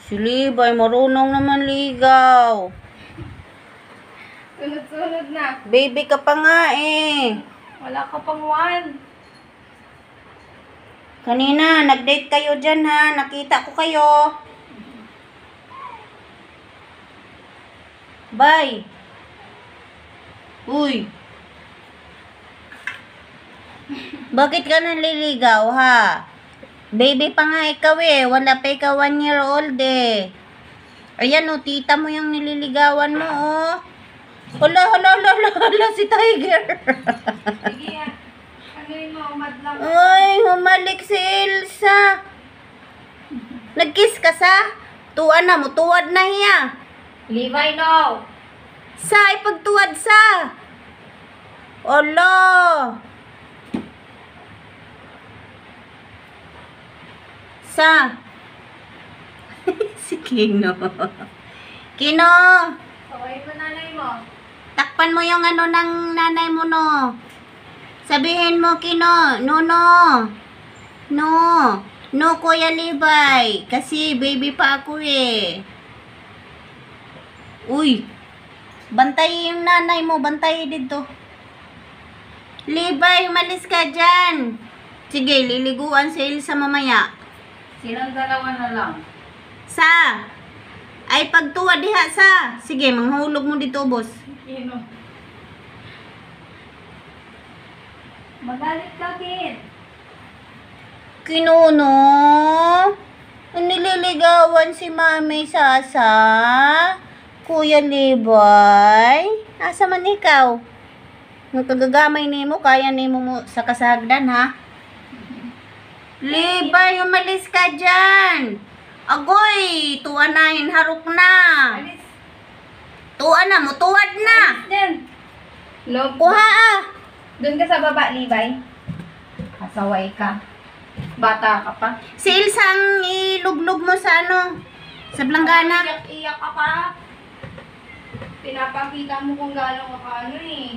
Si Libay, marunong naman ligaw. Sunod-sunod na. Baby ka pa nga eh. Wala ka pang 1. Kanina, nag-date kayo dyan ha. Nakita ko kayo. Bye. Uy. Bakit ka naliligaw ha? Baby pa nga ikaw eh. Wala pa ikaw 1 year old eh. Ayan o, tita mo yung nililigawan mo oh. Hala, si Tiger. Sige ah. Ano yun mo, madlang. Ay, humalik si Elsa. Nag-kiss ka sa? Tuwa na mo, tuwad na hiya. Levi, no. Sa, ipagtuwad sa. Olo. Sa. Si Kino. Kino. Saway mo nanay mo. Takpan mo yung ano ng nanay mo, no. Sabihin mo, Kino, no. No, Kuya Libay. Kasi baby pa ako eh. Uy. Bantay yung nanay mo. Bantay dito. Libay, umalis ka dyan. Sige, liliguan si Elsa mamaya. Silang dalawa na lang. Sa. Ay, pagtuwa diha sa. Sige, manghulog mo dito, boss. Sino? Magalit ka, kid. Kinuno? Nililigawan si Mami Sasa? Kuya Libay? Asa man ikaw? Nung kagagamay nimo, kaya nimo mo sa kasagdan, ha? Libay, umalis ka dyan. Agoy, tuwa na, harok na. Alis. Tuwa na, mutuwad na. Alis din. Love. Kuha ah. Doon ka sa baba, Levi. Kasaway ka. Bata ka pa. Si Elsa ang iluglog mo sa ano? Sa Blanggana. Iyak-iyak ka pa. Pinapakita mo kung gano'n ka ano eh.